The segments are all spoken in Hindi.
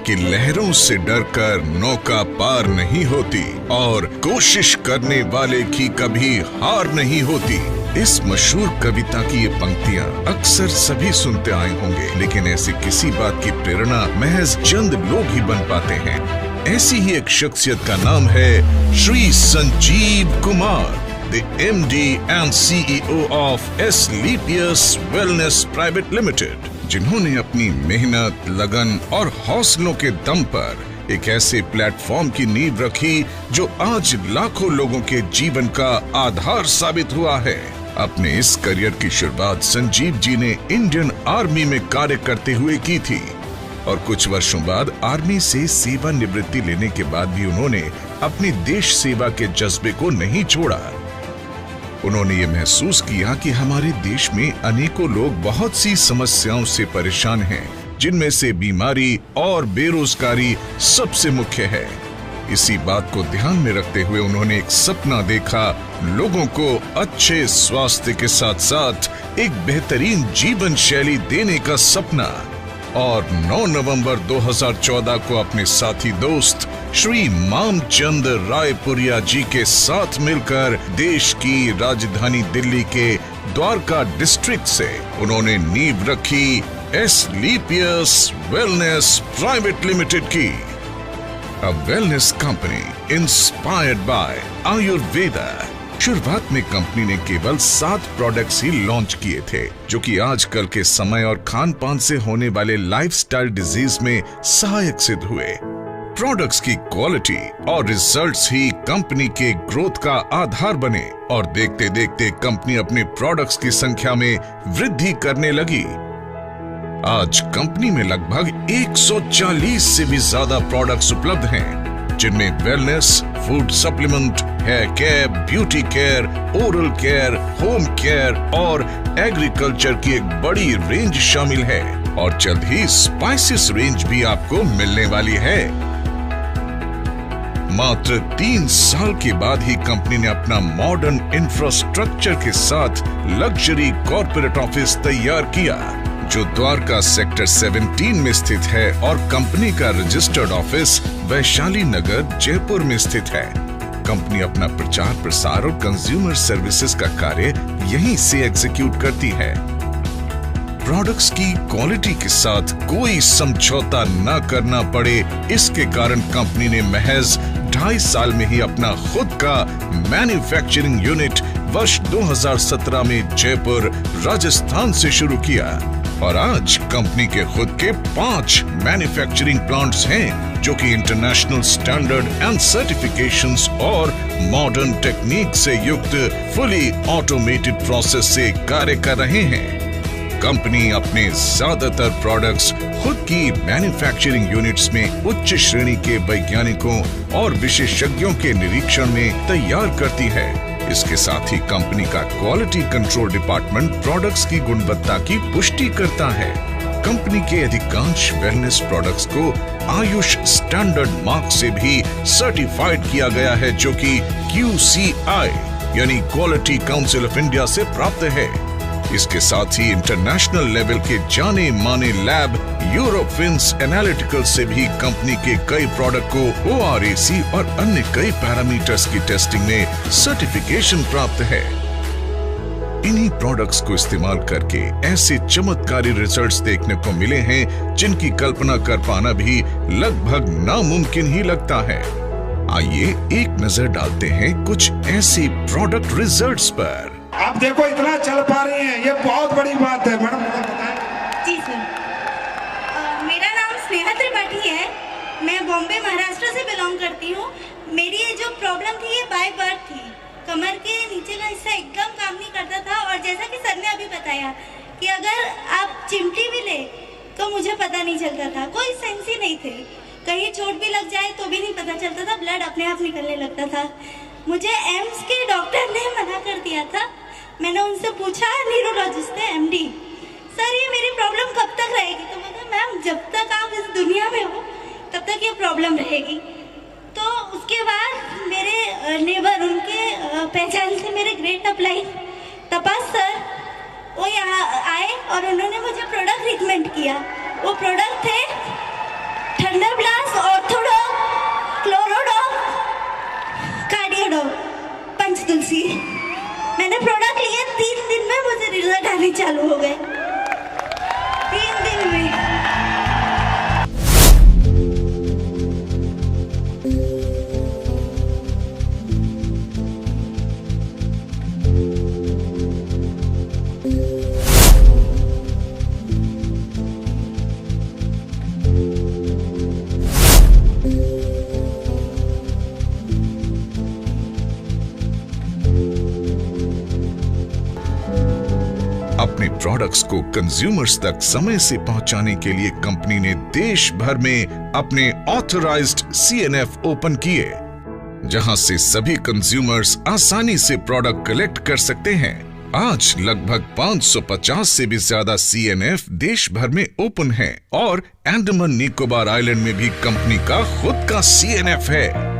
कि लहरों से डरकर नौका पार नहीं होती और कोशिश करने वाले की कभी हार नहीं होती। इस मशहूर कविता की ये पंक्तियां अक्सर सभी सुनते आए होंगे, लेकिन ऐसी किसी बात की प्रेरणा महज चंद लोग ही बन पाते हैं। ऐसी ही एक शख्सियत का नाम है Shri Sanjeev Kumar, the MD and CEO of Asclepius Wellness Private Limited, जिन्होंने अपनी मेहनत, लगन और हौसलों के दम पर एक ऐसे प्लेटफॉर्म की नींव रखी जो आज लाखों लोगों के जीवन का आधार साबित हुआ है। अपने इस करियर की शुरुआत संजीव जी ने इंडियन आर्मी में कार्य करते हुए की थी और कुछ वर्षों बाद आर्मी से सेवानिवृत्ति लेने के बाद भी उन्होंने अपनी देश सेवा के जज्बे को नहीं छोड़ा। उन्होंने ये महसूस किया कि हमारे देश में अनेकों लोग बहुत सी समस्याओं से परेशान हैं, जिनमें से बीमारी और बेरोजगारी सबसे मुख्य है। इसी बात को ध्यान में रखते हुए उन्होंने एक सपना देखा, लोगों को अच्छे स्वास्थ्य के साथ साथ एक बेहतरीन जीवन शैली देने का सपना। और 9 नवंबर 2014 को अपने साथी दोस्त श्री मामचंद रायपुरिया जी के साथ मिलकर देश की राजधानी दिल्ली के द्वारका डिस्ट्रिक्ट से उन्होंने नींव रखी एस्क्लेपियस वेलनेस प्राइवेट लिमिटेड की, अ wellness company inspired by Ayurveda. शुरुआत में कंपनी ने केवल 7 प्रोडक्ट्स ही लॉन्च किए थे, जो कि आजकल के समय और खान पान से होने वाले लाइफस्टाइल डिजीज में सहायक सिद्ध हुए। प्रोडक्ट्स की क्वालिटी और रिजल्ट्स ही कंपनी के ग्रोथ का आधार बने और देखते देखते कंपनी अपने प्रोडक्ट्स की संख्या में वृद्धि करने लगी। आज कंपनी में लगभग 140 से भी ज्यादा प्रोडक्ट्स उपलब्ध हैं, जिनमें wellness, food supplement, hair care, beauty care, oral care, home care और एग्रीकल्चर की एक बड़ी रेंज शामिल है और जल्द ही स्पाइसेस रेंज भी आपको मिलने वाली है। मात्र 3 साल के बाद ही कंपनी ने अपना मॉडर्न इंफ्रास्ट्रक्चर के साथ लग्जरी कॉर्पोरेट ऑफिस तैयार किया, जो द्वारका सेक्टर 17 में स्थित है और कंपनी का रजिस्टर्ड ऑफिस वैशाली नगर जयपुर में स्थित है। कंपनी अपना प्रचार प्रसार और कंज्यूमर सर्विसेज का कार्य यहीं से एग्जीक्यूट करती है। प्रोडक्ट्स की क्वालिटी के साथ कोई समझौता न करना पड़े, इसके कारण कंपनी ने महज 2.5 साल में ही अपना खुद का मैन्युफैक्चरिंग यूनिट वर्ष 2017 में जयपुर, राजस्थान से शुरू किया और आज कंपनी के खुद के 5 मैन्युफैक्चरिंग प्लांट्स हैं, जो कि इंटरनेशनल स्टैंडर्ड एंड सर्टिफिकेशंस और मॉडर्न टेक्निक से युक्त फुली ऑटोमेटेड प्रोसेस से कार्य कर रहे हैं। कंपनी अपने ज्यादातर प्रोडक्ट्स खुद की मैन्युफैक्चरिंग यूनिट्स में उच्च श्रेणी के वैज्ञानिकों और विशेषज्ञों के निरीक्षण में तैयार करती है। इसके साथ ही कंपनी का क्वालिटी कंट्रोल डिपार्टमेंट प्रोडक्ट्स की गुणवत्ता की पुष्टि करता है। कंपनी के अधिकांश वेलनेस प्रोडक्ट्स को आयुष स्टैंडर्ड मार्क से भी सर्टिफाइड किया गया है, जो कि QCI यानी क्वालिटी काउंसिल ऑफ इंडिया से प्राप्त है। इसके साथ ही इंटरनेशनल लेवल के जाने माने लैब यूरोफिन्स एनालिटिकल से भी कंपनी के कई प्रोडक्ट को ORAC और अन्य कई पैरामीटर्स की टेस्टिंग में सर्टिफिकेशन प्राप्त है। इन्हीं प्रोडक्ट्स को इस्तेमाल करके ऐसे चमत्कारी रिजल्ट्स देखने को मिले हैं, जिनकी कल्पना कर पाना भी लगभग नामुमकिन ही लगता है। आइए एक नजर डालते हैं कुछ ऐसे प्रोडक्ट रिजल्ट्स पर। आप देखो इतना चल पा रही हैं, ये बहुत बड़ी बात है। मैडम जी सर, मेरा नाम स्नेहा त्रिपाठी है। मैं बॉम्बे महाराष्ट्र से बिलोंग करती हूँ। मेरी ये जो प्रॉब्लम थी ये बाय बर्थ थी। कमर के नीचे का हिस्सा एकदम काम नहीं करता था और जैसा कि सर ने अभी बताया कि अगर आप चिमटी भी ले तो मुझे पता नहीं चलता था, कोई सेंस ही नहीं थे। कहीं चोट भी लग जाए तो भी नहीं पता चलता था, ब्लड अपने आप निकलने लगता था। मुझे एम्स के डॉक्टर ने मना कर दिया था। मैंने उनसे पूछा, न्यूरोलॉजिस्ट है MD, सर ये मेरी प्रॉब्लम कब तक रहेगी? तो बोला मैम जब तक आप इस दुनिया में हो तब तक ये प्रॉब्लम रहेगी। तो उसके बाद मेरे नेबर, उनके पहचान से मेरे ग्रेट अप्लाई तपास सर, वो यहाँ आए और उन्होंने मुझे प्रोडक्ट रिकमेंड किया। वो प्रोडक्ट थे थंडरब्लास्ट, ऑर्थोडॉक, क्लोरोडॉक, कार्डियोडॉक, पंचतुलसी। मैंने प्रोडक्ट लिए 3 दिन में मुझे रिजल्ट आने चालू हो गए। 3 दिन में। अपने प्रोडक्ट्स को कंज्यूमर्स तक समय से पहुंचाने के लिए कंपनी ने देश भर में अपने ऑथराइज्ड CNF ओपन किए, जहां से सभी कंज्यूमर्स आसानी से प्रोडक्ट कलेक्ट कर सकते हैं। आज लगभग 550 से भी ज्यादा CNF देश भर में ओपन है और अंडमान निकोबार आइलैंड में भी कंपनी का खुद का CNF है।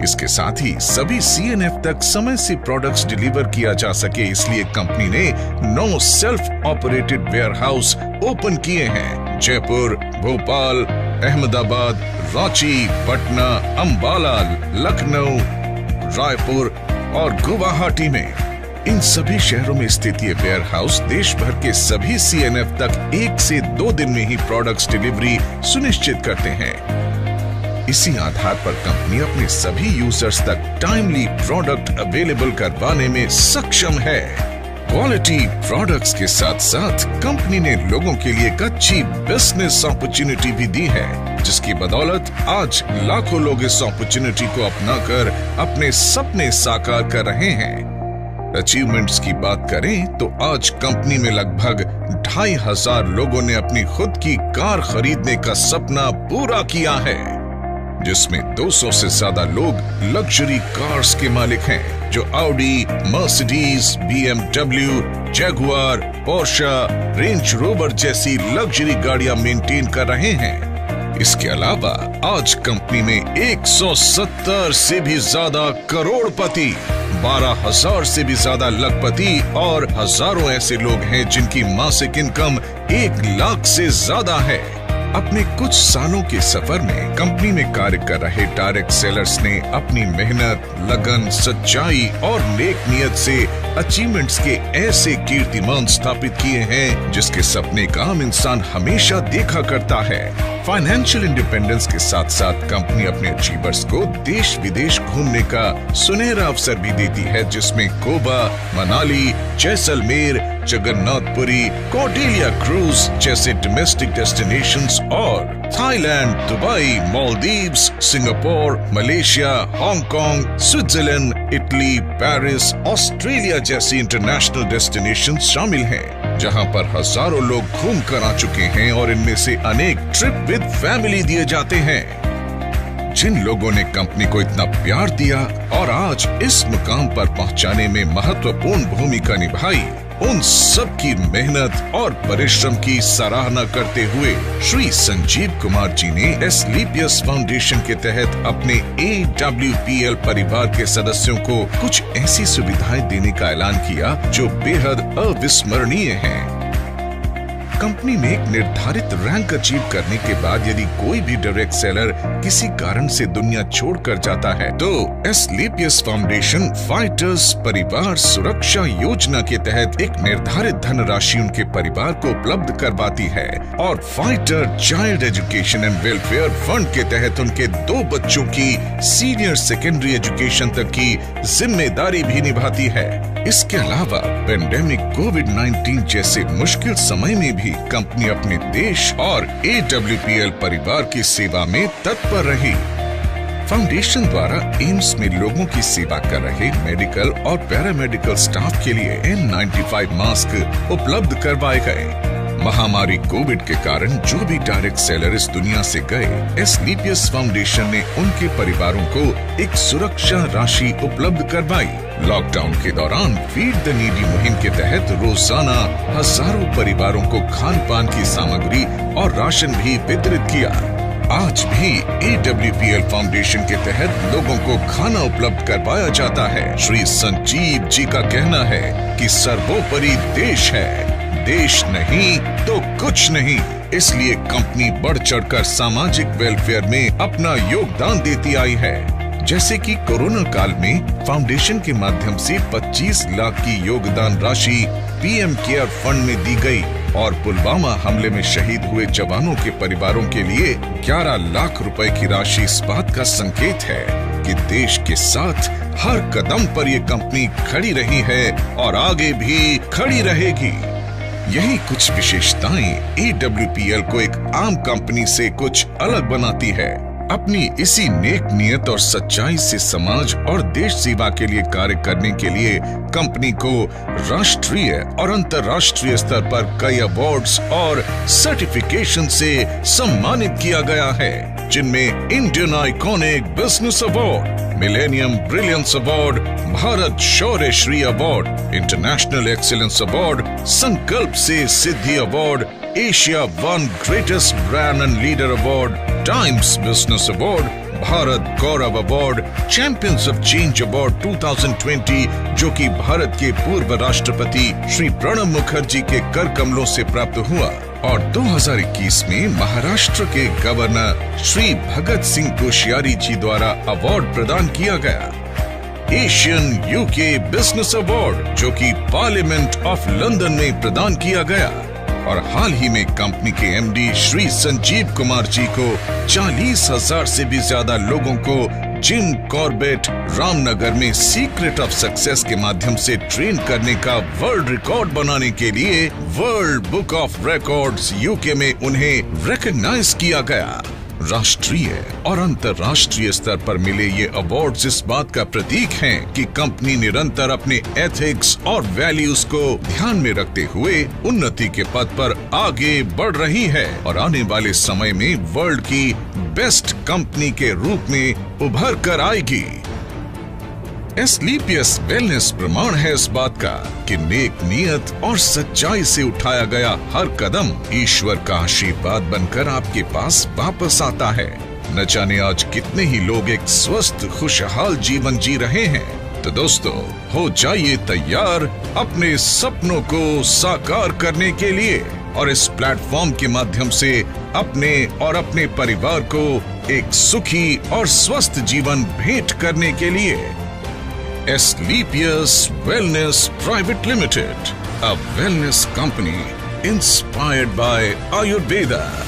इसके साथ ही सभी CNF तक समय से प्रोडक्ट्स डिलीवर किया जा सके, इसलिए कंपनी ने 9 सेल्फ ऑपरेटेड वेयरहाउस ओपन किए हैं। जयपुर, भोपाल, अहमदाबाद, रांची, पटना, अंबाला, लखनऊ, रायपुर और गुवाहाटी में। इन सभी शहरों में स्थित ये वेयरहाउस देश भर के सभी CNF तक 1 से 2 दिन में ही प्रोडक्ट्स डिलीवरी सुनिश्चित करते हैं। इसी आधार पर कंपनी अपने सभी यूजर्स तक टाइमली प्रोडक्ट अवेलेबल करवाने में सक्षम है। क्वालिटी प्रोडक्ट्स के साथ साथ कंपनी ने लोगों के लिए एक अच्छी बिजनेस अपॉर्चुनिटी भी दी है, जिसकी बदौलत आज लाखों लोग इस अपॉर्चुनिटी को अपनाकर अपने सपने साकार कर रहे हैं। अचीवमेंट्स की बात करें तो आज कंपनी में लगभग 2500 लोगों ने अपनी खुद की कार खरीदने का सपना पूरा किया है, जिसमें 200 से ज्यादा लोग लग्जरी कार्स के मालिक हैं, जो Audi, Mercedes, BMW, Jaguar, Portia, range rover जैसी लग्जरी गाड़ियां मेंटेन कर रहे हैं। इसके अलावा आज कंपनी में 170 से भी ज्यादा करोड़पति, 12,000 से भी ज्यादा लखपति और हजारों ऐसे लोग हैं जिनकी मासिक इनकम 1 लाख से ज्यादा है। अपने कुछ सालों के सफर में कंपनी में कार्य कर रहे डायरेक्ट सेलर्स ने अपनी मेहनत, लगन, सच्चाई और नेक नियत से अचीवमेंट्स के ऐसे कीर्तिमान स्थापित किए हैं जिसके सपने का आम इंसान हमेशा देखा करता है। फाइनेंशियल इंडिपेंडेंस के साथ साथ कंपनी अपने अचीवर्स को देश विदेश घूमने का सुनहरा अवसर भी देती है, जिसमें गोवा, मनाली, जैसलमेर, जगन्नाथपुरी, कॉर्डेलिया क्रूज जैसे डोमेस्टिक डेस्टिनेशंस और Thailand, Dubai, Maldives, Singapore, Malaysia, Hong Kong, Switzerland, Italy, Paris, Australia जैसी इंटरनेशनल डेस्टिनेशंस शामिल हैं, जहां पर हजारों लोग घूम कर आ चुके हैं और इनमें से अनेक ट्रिप विद फैमिली दिए जाते हैं। जिन लोगों ने कंपनी को इतना प्यार दिया और आज इस मुकाम पर पहुंचाने में महत्वपूर्ण भूमिका निभाई, उन सब की मेहनत और परिश्रम की सराहना करते हुए श्री संजीव कुमार जी ने एस्क्लेपियस फाउंडेशन के तहत अपने AWPL परिवार के सदस्यों को कुछ ऐसी सुविधाएं देने का ऐलान किया जो बेहद अविस्मरणीय हैं। कंपनी में एक निर्धारित रैंक अचीव करने के बाद यदि कोई भी डायरेक्ट सेलर किसी कारण से दुनिया छोड़कर जाता है, तो एस्क्लेपियस फाउंडेशन फाइटर्स परिवार सुरक्षा योजना के तहत एक निर्धारित धनराशि उनके परिवार को उपलब्ध करवाती है और fighter child education and welfare fund के तहत उनके 2 बच्चों की सीनियर सेकेंडरी एजुकेशन तक की जिम्मेदारी भी निभाती है। इसके अलावा पेंडेमिक कोविड-19 जैसे मुश्किल समय में भी कंपनी अपने देश और AWPL परिवार की सेवा में तत्पर रही। फाउंडेशन द्वारा एम्स में लोगों की सेवा कर रहे मेडिकल और पैरामेडिकल स्टाफ के लिए N95 मास्क उपलब्ध करवाए गए। महामारी कोविड के कारण जो भी डायरेक्ट सेलर इस दुनिया से गए, एस्क्लेपियस फाउंडेशन ने उनके परिवारों को एक सुरक्षा राशि उपलब्ध करवाई। लॉकडाउन के दौरान फीड द नीडी मुहिम के तहत रोजाना हजारों परिवारों को खान पान की सामग्री और राशन भी वितरित किया। आज भी AWPL फाउंडेशन के तहत लोगों को खाना उपलब्ध करवाया जाता है। श्री संजीव जी का कहना है कि सर्वोपरि देश है, देश नहीं तो कुछ नहीं। इसलिए कंपनी बढ़ चढ़कर सामाजिक वेलफेयर में अपना योगदान देती आई है। जैसे कि कोरोना काल में फाउंडेशन के माध्यम से 25 लाख की योगदान राशि पीएम केयर फंड में दी गई और पुलवामा हमले में शहीद हुए जवानों के परिवारों के लिए 11 लाख रुपए की राशि इस बात का संकेत है कि देश के साथ हर कदम पर ये कंपनी खड़ी रही है और आगे भी खड़ी रहेगी। यही कुछ विशेषताएं AWPL को एक आम कंपनी से कुछ अलग बनाती है। अपनी इसी नेक नियत और सच्चाई से समाज और देश सेवा के लिए कार्य करने के लिए कंपनी को राष्ट्रीय और अंतर्राष्ट्रीय स्तर पर कई अवार्ड्स और सर्टिफिकेशन से सम्मानित किया गया है, जिनमें Indian iconic business award, millennium brilliance award, Bharat Shaurya Shri award, international excellence award, Sankalp से Siddhi award, Asia one greatest brand and leader award, Times business award, Bharat Gaurav award, champions of change award 2020 जो कि भारत के पूर्व राष्ट्रपति श्री प्रणब मुखर्जी के कर कमलों से प्राप्त हुआ, और 2021 में महाराष्ट्र के गवर्नर श्री भगत सिंह कोश्यारी जी द्वारा अवार्ड प्रदान किया गया। एशियन यूके बिजनेस अवार्ड जो कि पार्लियामेंट ऑफ लंदन में प्रदान किया गया, और हाल ही में कंपनी के एमडी श्री संजीव कुमार जी को 40,000 से भी ज्यादा लोगों को जिम कॉर्बेट रामनगर में सीक्रेट ऑफ सक्सेस के माध्यम से ट्रेन करने का वर्ल्ड रिकॉर्ड बनाने के लिए world book of records UK में उन्हें रिकॉग्नाइज किया गया। राष्ट्रीय और अंतर्राष्ट्रीय स्तर पर मिले ये अवार्ड्स इस बात का प्रतीक हैं कि कंपनी निरंतर अपने एथिक्स और वैल्यूज को ध्यान में रखते हुए उन्नति के पथ पर आगे बढ़ रही है और आने वाले समय में वर्ल्ड की बेस्ट कंपनी के रूप में उभर कर आएगी। एस्क्लेपियस वेलनेस प्रमाण है इस बात का कि नेक नियत और सच्चाई से उठाया गया हर कदम ईश्वर का आशीर्वाद बनकर आपके पास वापस आता है। न जाने आज कितने ही लोग एक स्वस्थ खुशहाल जीवन जी रहे हैं। तो दोस्तों, हो जाइए तैयार अपने सपनों को साकार करने के लिए और इस प्लेटफॉर्म के माध्यम से अपने और अपने परिवार को एक सुखी और स्वस्थ जीवन भेंट करने के लिए। Asclepius Wellness Private Limited, a wellness company inspired by Ayurveda.